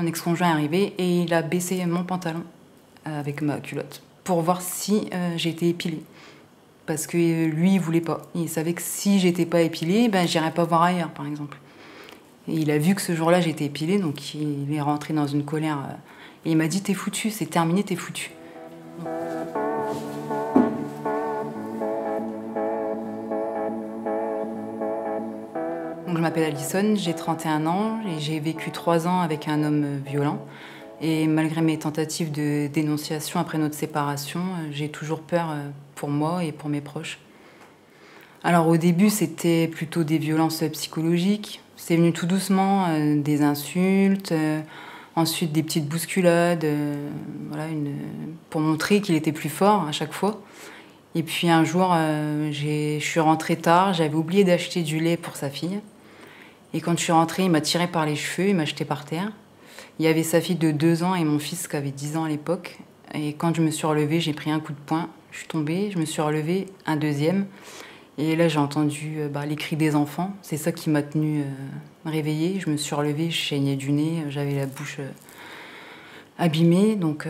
mon ex-conjoint est arrivé et il a baissé mon pantalon avec ma culotte pour voir si j'étais épilée. Parce que lui, il voulait pas. Il savait que si j'étais pas épilée, ben, j'irais pas voir ailleurs, par exemple. Et il a vu que ce jour-là, j'étais épilée, donc il est rentré dans une colère. Et il m'a dit, t'es foutu, c'est terminé, t'es foutu. Donc, je m'appelle Alison, j'ai 31 ans et j'ai vécu 3 ans avec un homme violent. Et malgré mes tentatives de dénonciation après notre séparation, j'ai toujours peur pour moi et pour mes proches. Alors au début, c'était plutôt des violences psychologiques. C'est venu tout doucement, des insultes, ensuite des petites bousculades, voilà, pour montrer qu'il était plus fort à chaque fois. Et puis un jour, je suis rentrée tard, j'avais oublié d'acheter du lait pour sa fille. Et quand je suis rentrée, il m'a tiré par les cheveux, il m'a jeté par terre. Il y avait sa fille de 2 ans et mon fils qui avait 10 ans à l'époque. Et quand je me suis relevée, j'ai pris un coup de poing. Je suis tombée, je me suis relevée, un deuxième. Et là, j'ai entendu les cris des enfants. C'est ça qui m'a tenue réveillée. Je me suis relevée, je saignais du nez, j'avais la bouche abîmée. Donc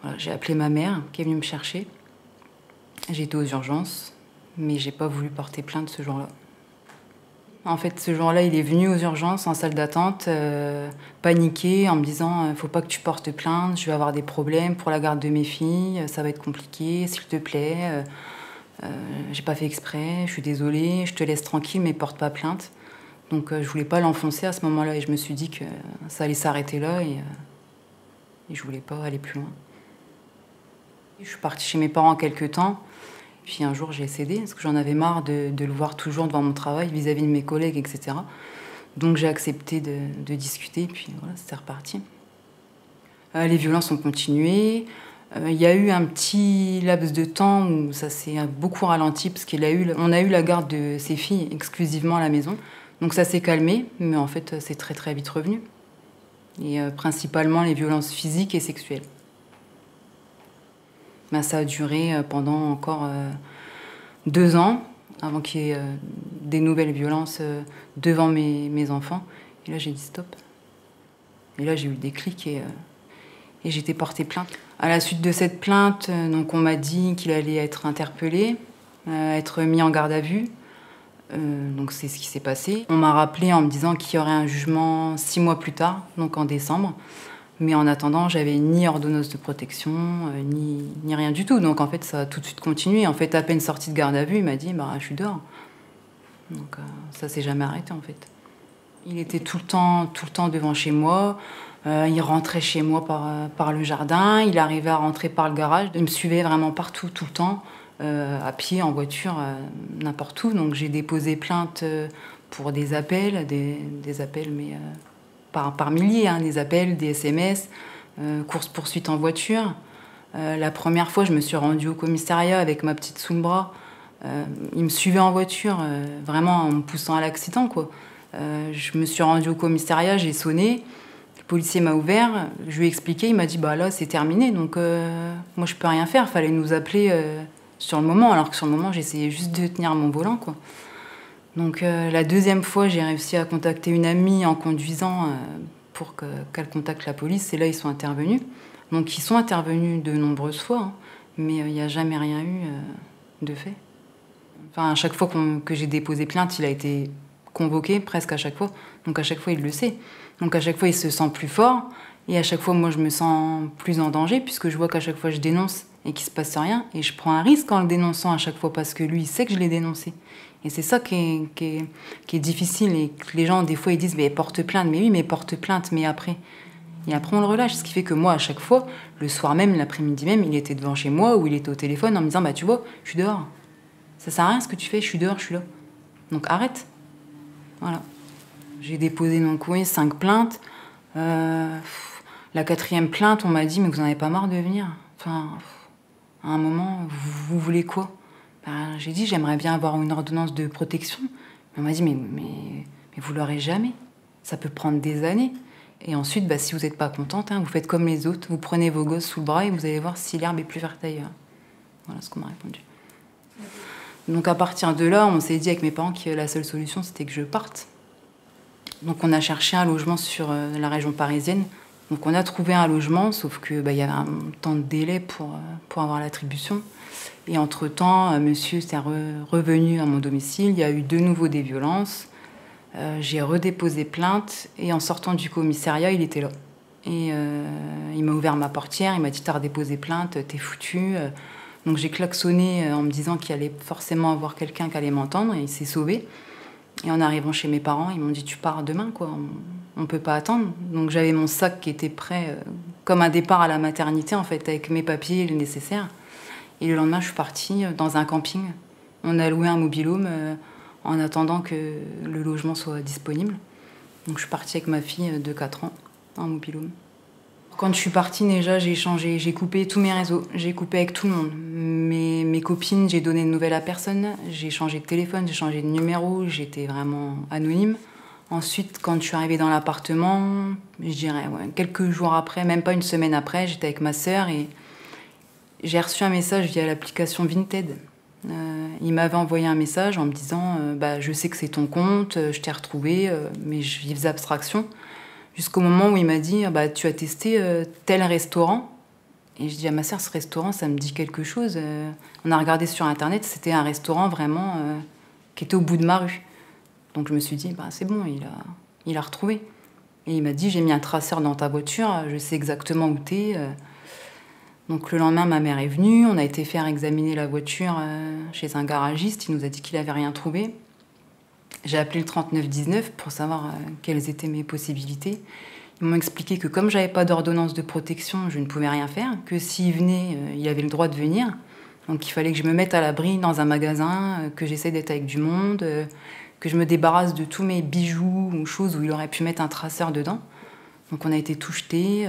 voilà, j'ai appelé ma mère qui est venue me chercher. J'ai été aux urgences, mais j'ai pas voulu porter plainte ce jour-là. En fait, ce jour-là, il est venu aux urgences en salle d'attente, paniqué, en me disant faut pas que tu portes plainte, je vais avoir des problèmes pour la garde de mes filles, ça va être compliqué, s'il te plaît. J'ai pas fait exprès, je suis désolée, je te laisse tranquille, mais porte pas plainte. Donc je voulais pas l'enfoncer à ce moment-là et je me suis dit que ça allait s'arrêter là et je voulais pas aller plus loin. Je suis partie chez mes parents quelques temps. Puis un jour, j'ai cédé parce que j'en avais marre de le voir toujours devant mon travail, vis-à-vis de mes collègues, etc. Donc j'ai accepté de discuter, puis voilà, c'était reparti. Les violences ont continué. Il y a eu un petit laps de temps où ça s'est beaucoup ralenti parce on a eu la garde de ses filles exclusivement à la maison. Donc ça s'est calmé, mais en fait, c'est très très vite revenu. Et principalement les violences physiques et sexuelles. Ben, ça a duré pendant encore 2 ans, avant qu'il y ait des nouvelles violences devant mes enfants. Et là, j'ai dit stop. Et là, j'ai eu le déclic et j'ai été portée plainte. À la suite de cette plainte, donc on m'a dit qu'il allait être interpellé, être mis en garde à vue. Donc c'est ce qui s'est passé. On m'a rappelé en me disant qu'il y aurait un jugement 6 mois plus tard, donc en décembre. Mais en attendant, j'avais ni ordonnance de protection, ni rien du tout. Donc en fait, ça a tout de suite continué. En fait, à peine sortie de garde à vue, il m'a dit je suis dehors. Donc ça s'est jamais arrêté en fait. Il était tout le temps devant chez moi. Il rentrait chez moi par le jardin. Il arrivait à rentrer par le garage. Il me suivait vraiment partout, tout le temps, à pied, en voiture, n'importe où. Donc j'ai déposé plainte pour des appels, des appels, mais par milliers, hein, des appels, des SMS, course-poursuite en voiture. La première fois, je me suis rendue au commissariat avec ma petite sous le bras. Il me suivait en voiture, vraiment en me poussant à l'accident, quoi. Je me suis rendue au commissariat, j'ai sonné. Le policier m'a ouvert, je lui ai expliqué, il m'a dit là c'est terminé, donc moi je peux rien faire, fallait nous appeler sur le moment, alors que sur le moment j'essayais juste de tenir mon volant, quoi. Donc la deuxième fois, j'ai réussi à contacter une amie en conduisant pour qu'elle contacte la police. Et là, ils sont intervenus. Donc ils sont intervenus de nombreuses fois, hein, mais il n'y a jamais rien eu de fait. Enfin, à chaque fois que j'ai déposé plainte, il a été convoqué, presque à chaque fois. Donc à chaque fois, il le sait. Donc à chaque fois, il se sent plus fort. Et à chaque fois, moi, je me sens plus en danger, puisque je vois qu'à chaque fois, je dénonce et qu'il ne se passe rien. Et je prends un risque en le dénonçant à chaque fois, parce que lui, il sait que je l'ai dénoncé. Et c'est ça qui est difficile. Et que les gens, des fois, ils disent mais porte plainte. Mais oui, mais porte plainte, mais après. Et après, on le relâche. Ce qui fait que moi, à chaque fois, le soir même, l'après-midi même, il était devant chez moi ou il était au téléphone en me disant tu vois, je suis dehors. Ça sert à rien ce que tu fais, je suis dehors, je suis là. Donc arrête. Voilà. J'ai déposé donc 5 plaintes. La 4e plainte, on m'a dit mais vous n'en avez pas marre de venir. Enfin, à un moment, vous voulez quoi? J'ai dit j'aimerais bien avoir une ordonnance de protection. On m'a dit mais vous l'aurez jamais. Ça peut prendre des années. Et ensuite, si vous n'êtes pas contente, vous faites comme les autres. Vous prenez vos gosses sous le bras et vous allez voir si l'herbe est plus verte ailleurs. Voilà ce qu'on m'a répondu. Donc à partir de là, on s'est dit avec mes parents que la seule solution, c'était que je parte. Donc on a cherché un logement sur la région parisienne. Donc on a trouvé un logement, sauf que y avait un temps de délai pour avoir l'attribution. Et entre-temps, monsieur s'est revenu à mon domicile. Il y a eu de nouveau des violences. J'ai redéposé plainte et en sortant du commissariat, il était là. Et il m'a ouvert ma portière, il m'a dit « T'as redéposé plainte, t'es foutu ». Donc j'ai klaxonné en me disant qu'il allait forcément avoir quelqu'un qui allait m'entendre et il s'est sauvé. Et en arrivant chez mes parents, ils m'ont dit « Tu pars demain, quoi. On peut pas attendre ». Donc j'avais mon sac qui était prêt, comme un départ à la maternité, en fait, avec mes papiers et le nécessaire. Et le lendemain, je suis partie dans un camping. On a loué un mobil-home en attendant que le logement soit disponible. Donc je suis partie avec ma fille de 4 ans en mobil-home. Quand je suis partie, déjà, j'ai coupé tous mes réseaux. J'ai coupé avec tout le monde. Mes copines, j'ai donné de nouvelles à personne. J'ai changé de téléphone, j'ai changé de numéro. J'étais vraiment anonyme. Ensuite, quand je suis arrivée dans l'appartement, je dirais quelques jours après, même pas une semaine après, j'étais avec ma sœur et j'ai reçu un message via l'application Vinted. Il m'avait envoyé un message en me disant je sais que c'est ton compte, je t'ai retrouvé, mais je faisais abstraction. Jusqu'au moment où il m'a dit tu as testé tel restaurant. Et je dis à ma sœur, ce restaurant, ça me dit quelque chose. On a regardé sur Internet, c'était un restaurant vraiment qui était au bout de ma rue. Donc je me suis dit, c'est bon, il a retrouvé. Et il m'a dit, j'ai mis un traceur dans ta voiture, je sais exactement où t'es. Donc le lendemain, ma mère est venue, on a été faire examiner la voiture chez un garagiste, il nous a dit qu'il n'avait rien trouvé. J'ai appelé le 3919 pour savoir quelles étaient mes possibilités. Ils m'ont expliqué que comme j'avais pas d'ordonnance de protection, je ne pouvais rien faire, que s'il venait, il avait le droit de venir. Donc il fallait que je me mette à l'abri dans un magasin, que j'essaie d'être avec du monde, que je me débarrasse de tous mes bijoux ou choses où il aurait pu mettre un traceur dedans. Donc on a été tout jeté.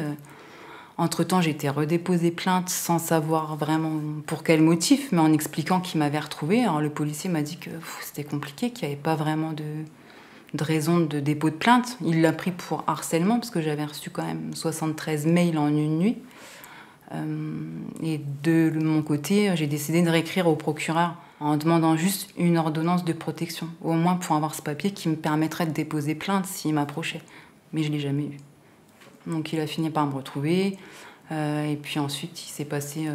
Entre-temps, j'ai été redéposer plainte sans savoir vraiment pour quel motif, mais en expliquant qu'il m'avait retrouvée. Alors le policier m'a dit que c'était compliqué, qu'il n'y avait pas vraiment de raison de dépôt de plainte. Il l'a pris pour harcèlement, parce que j'avais reçu quand même 73 mails en une nuit. Et de mon côté, j'ai décidé de réécrire au procureur en demandant juste une ordonnance de protection, au moins pour avoir ce papier qui me permettrait de déposer plainte s'il m'approchait. Mais je ne l'ai jamais eu. Donc il a fini par me retrouver. Et puis ensuite, il s'est passé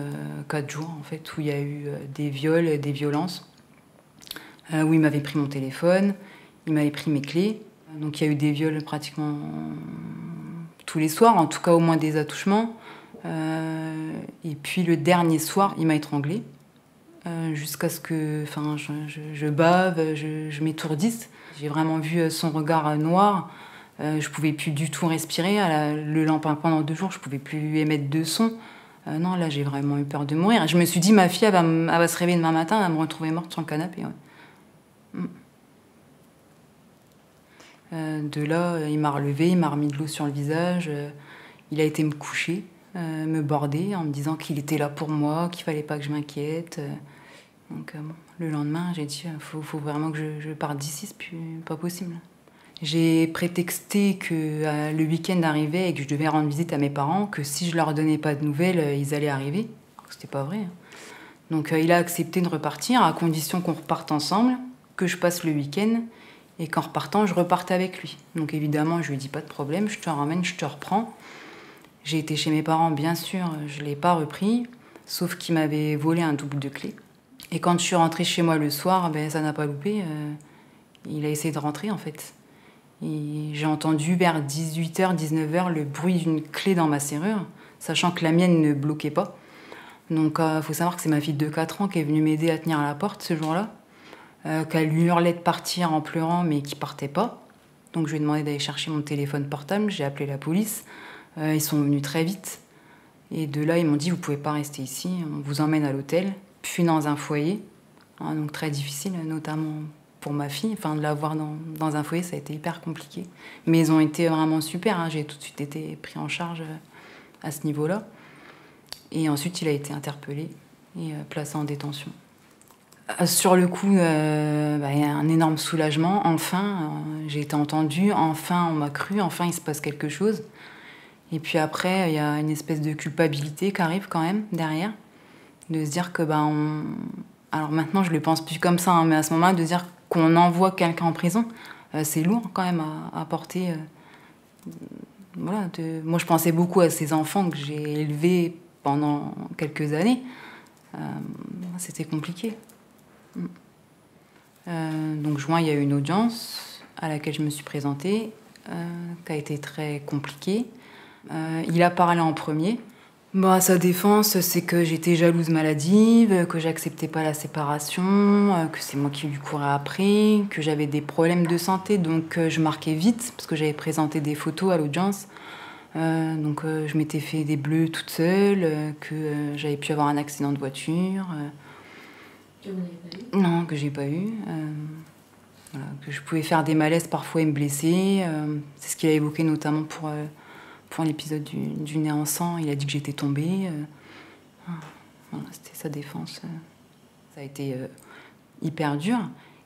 4 jours en fait, où il y a eu des viols, des violences, où il m'avait pris mon téléphone, il m'avait pris mes clés. Donc il y a eu des viols pratiquement tous les soirs, en tout cas au moins des attouchements. Et puis le dernier soir, il m'a étranglée jusqu'à ce que je bave, je m'étourdisse. J'ai vraiment vu son regard noir. Je pouvais plus du tout respirer. Le lampin pendant 2 jours, je pouvais plus émettre de son. Non, là, j'ai vraiment eu peur de mourir. Je me suis dit, ma fille, elle va se réveiller demain matin, elle va me retrouver morte sur le canapé. Ouais. De là, il m'a relevée, il m'a remis de l'eau sur le visage. Il a été me coucher, me border en me disant qu'il était là pour moi, qu'il fallait pas que je m'inquiète. Donc, le lendemain, j'ai dit, faut vraiment que je parte d'ici, c'est plus pas possible. J'ai prétexté que le week-end arrivait et que je devais rendre visite à mes parents, que si je leur donnais pas de nouvelles, ils allaient arriver. C'était pas vrai. Donc il a accepté de repartir à condition qu'on reparte ensemble, que je passe le week-end et qu'en repartant, je reparte avec lui. Donc évidemment, je lui ai dit pas de problème, je te ramène, je te reprends. J'ai été chez mes parents, bien sûr, je l'ai pas repris, sauf qu'il m'avait volé un double de clé. Et quand je suis rentrée chez moi le soir, ça n'a pas loupé. Il a essayé de rentrer en fait. J'ai entendu vers 18h, 19h le bruit d'une clé dans ma serrure, sachant que la mienne ne bloquait pas. Donc il faut savoir que c'est ma fille de 4 ans qui est venue m'aider à tenir la porte ce jour-là, qu'elle lui hurlait de partir en pleurant mais qui partait pas. Donc je lui ai demandé d'aller chercher mon téléphone portable, j'ai appelé la police, ils sont venus très vite. Et de là ils m'ont dit vous pouvez pas rester ici, on vous emmène à l'hôtel, puis dans un foyer. Donc très difficile, notamment pour ma fille, de la voir dans un foyer, ça a été hyper compliqué. Mais ils ont été vraiment super, j'ai tout de suite été pris en charge à ce niveau-là. Et ensuite, il a été interpellé et placé en détention. Sur le coup, il y a un énorme soulagement. Enfin, j'ai été entendue, enfin, on m'a cru, enfin, il se passe quelque chose. Et puis après, il y a une espèce de culpabilité qui arrive quand même derrière, de se dire que, alors maintenant, je le pense plus comme ça, mais à ce moment-là, de dire qu'on envoie quelqu'un en prison, c'est lourd quand même à porter. Voilà, moi, je pensais beaucoup à ces enfants que j'ai élevés pendant quelques années. C'était compliqué. Donc, juin, il y a eu une audience à laquelle je me suis présentée, qui a été très compliquée. Il a parlé en premier. À sa défense, c'est que j'étais jalouse maladive, que j'acceptais pas la séparation, que c'est moi qui lui courais après, que j'avais des problèmes de santé, donc je marquais vite, parce que j'avais présenté des photos à l'audience. Donc je m'étais fait des bleus toute seule, que j'avais pu avoir un accident de voiture. Que vous n'avez pas eu? Non, que j'ai pas eu. Voilà, que je pouvais faire des malaises parfois et me blesser. C'est ce qu'il a évoqué notamment pour l'épisode du nez en sang. Il a dit que j'étais tombée. Voilà, c'était sa défense. Ça a été hyper dur.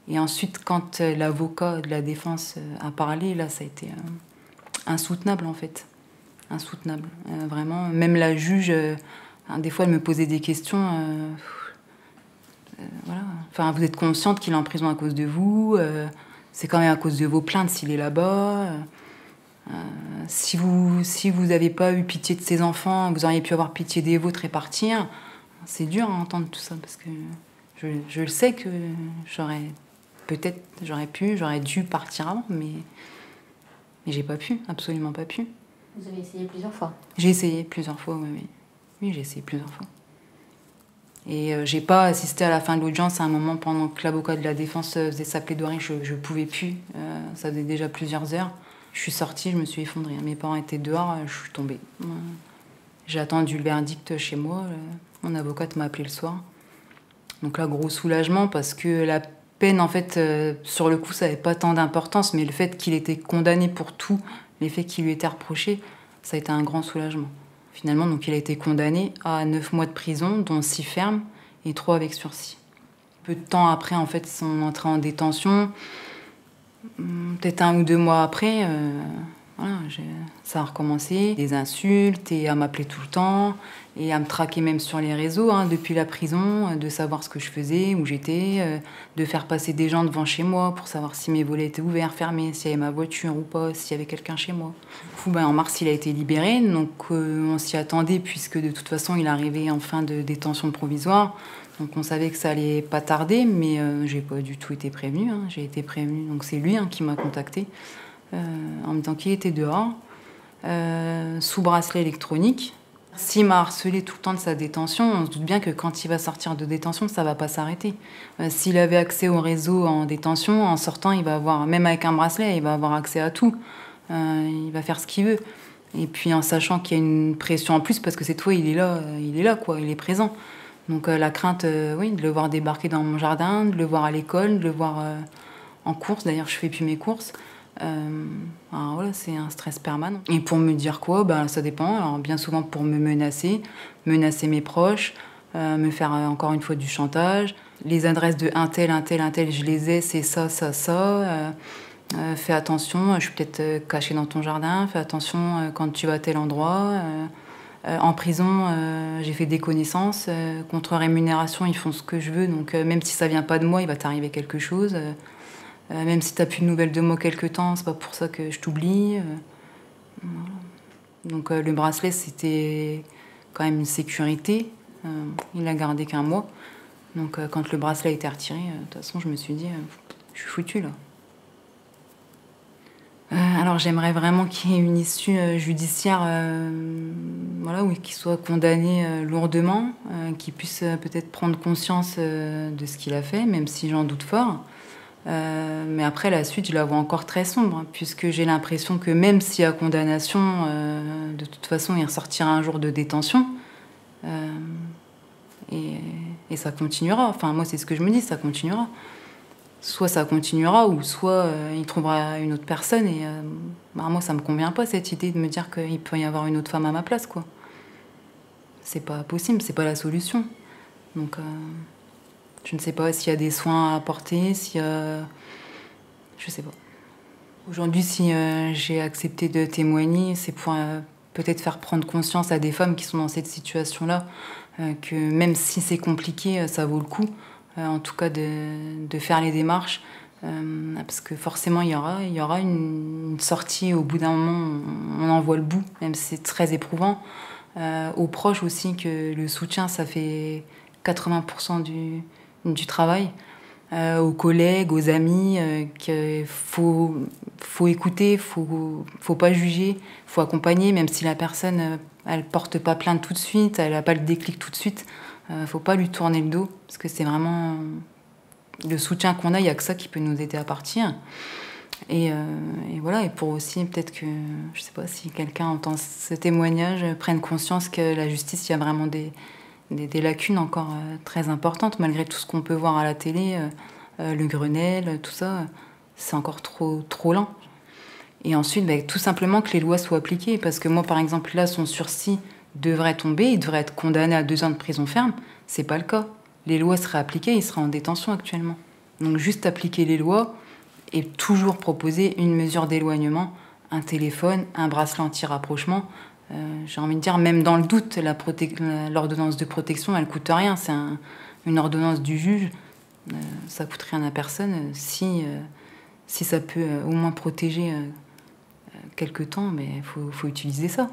Et ensuite, quand l'avocat de la défense a parlé, là, ça a été insoutenable, en fait. Insoutenable. Vraiment, même la juge, des fois, elle me posait des questions. Voilà. Enfin, vous êtes consciente qu'il est en prison à cause de vous. C'est quand même à cause de vos plaintes s'il est là-bas. Si vous n'avez pas eu pitié de ses enfants, vous auriez pu avoir pitié des vôtres et partir. C'est dur à entendre tout ça parce que je le sais que j'aurais dû partir avant, mais j'ai pas pu, absolument pas pu. Vous avez essayé plusieurs fois? J'ai essayé plusieurs fois, oui. Oui, j'ai essayé plusieurs fois. Et j'ai pas assisté à la fin de l'audience à un moment pendant que l'avocat de la défense faisait sa plaidoirie, je pouvais plus. Ça faisait déjà plusieurs heures. Je suis sortie, je me suis effondrée. Mes parents étaient dehors, je suis tombée. J'ai attendu le verdict chez moi. Mon avocate m'a appelé le soir. Donc là, gros soulagement parce que la peine, en fait, sur le coup, ça n'avait pas tant d'importance, mais le fait qu'il était condamné pour tous les faits qui lui étaient reprochés, ça a été un grand soulagement. Finalement, donc, il a été condamné à 9 mois de prison, dont 6 fermes et 3 avec sursis. Peu de temps après, en fait, son entrée en détention, peut-être 1 ou 2 mois après, voilà, ça a recommencé. Des insultes et à m'appeler tout le temps et à me traquer même sur les réseaux depuis la prison, de savoir ce que je faisais, où j'étais, de faire passer des gens devant chez moi pour savoir si mes volets étaient ouverts, fermés, s'il y avait ma voiture ou pas, s'il y avait quelqu'un chez moi. En mars, il a été libéré, donc on s'y attendait puisque de toute façon, il arrivait en fin de détention provisoire. Donc on savait que ça allait pas tarder, mais j'ai pas du tout été prévenue. J'ai été prévenue, donc c'est lui qui m'a contactée en me disant qu'il était dehors, sous bracelet électronique. S'il m'a harcelé tout le temps de sa détention, on se doute bien que quand il va sortir de détention, ça va pas s'arrêter. S'il avait accès au réseau en détention, en sortant, il va avoir, même avec un bracelet, il va avoir accès à tout. Il va faire ce qu'il veut. Et puis en sachant qu'il y a une pression en plus, parce que cette fois, il est là, quoi, il est présent. Donc la crainte, oui, de le voir débarquer dans mon jardin, de le voir à l'école, de le voir en course. D'ailleurs, je fais plus mes courses. Alors voilà, c'est un stress permanent. Et pour me dire quoi, ça dépend. Alors bien souvent pour me menacer mes proches, me faire encore une fois du chantage. Les adresses de un tel, je les ai, c'est ça. Fais attention, je suis peut-être cachée dans ton jardin. Fais attention quand tu vas à tel endroit. En prison, j'ai fait des connaissances. Contre rémunération, ils font ce que je veux. Donc même si ça vient pas de moi, il va t'arriver quelque chose. Même si tu n'as plus de nouvelles de moi quelque temps, c'est pas pour ça que je t'oublie. Voilà. Donc le bracelet, c'était quand même une sécurité. Il l'a gardé qu'1 mois. Donc quand le bracelet a été retiré, de toute façon, je me suis dit, je suis foutue là. Alors j'aimerais vraiment qu'il y ait une issue judiciaire, voilà, oui, qu'il soit condamné lourdement, qu'il puisse peut-être prendre conscience de ce qu'il a fait, même si j'en doute fort. Mais après, la suite, je la vois encore très sombre, puisque j'ai l'impression que même s'il y a condamnation, de toute façon, il ressortira un jour de détention. Et ça continuera. Enfin, moi, c'est ce que je me dis, ça continuera. Soit ça continuera, ou soit il trouvera une autre personne. Et moi, ça me convient pas, cette idée de me dire qu'il peut y avoir une autre femme à ma place, quoi. C'est pas possible, c'est pas la solution. Donc... je ne sais pas s'il y a des soins à apporter, s'il y a... Je sais pas. Aujourd'hui, si j'ai accepté de témoigner, c'est pour peut-être faire prendre conscience à des femmes qui sont dans cette situation-là, que même si c'est compliqué, ça vaut le coup, en tout cas de faire les démarches, parce que forcément il y aura une sortie au bout d'un moment, on en voit le bout, même si c'est très éprouvant. Aux proches aussi, que le soutien ça fait 80% du travail. Aux collègues, aux amis, qu'il faut écouter, faut pas juger, faut accompagner, même si la personne elle porte pas plainte tout de suite, elle a pas le déclic tout de suite, faut pas lui tourner le dos, parce que c'est vraiment le soutien qu'on a, il y a que ça qui peut nous aider à partir. Et voilà, et pour aussi peut-être que, je sais pas, si quelqu'un entend ce témoignage, prenne conscience que la justice, il y a vraiment des lacunes encore très importantes, malgré tout ce qu'on peut voir à la télé, le Grenelle, tout ça, c'est encore trop lent. Et ensuite, tout simplement que les lois soient appliquées, parce que moi, par exemple, là, son sursis devrait tomber, il devrait être condamné à 2 ans de prison ferme, c'est pas le cas. Les lois seraient appliquées, il serait en détention actuellement. Donc juste appliquer les lois et toujours proposer une mesure d'éloignement, un téléphone, un bracelet anti-rapprochement. J'ai envie de dire, même dans le doute, l'ordonnance de protection, elle coûte rien. C'est une ordonnance du juge. Ça coûte rien à personne. Si ça peut au moins protéger quelque temps, mais faut utiliser ça.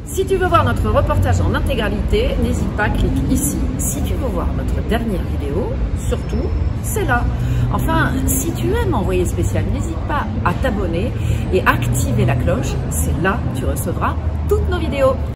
Si tu veux voir notre reportage en intégralité, n'hésite pas, clique ici. Si tu veux voir notre dernière vidéo, surtout, c'est là. Enfin, si tu aimes Envoyé spécial, n'hésite pas à t'abonner et activer la cloche. C'est là que tu recevras toutes nos vidéos.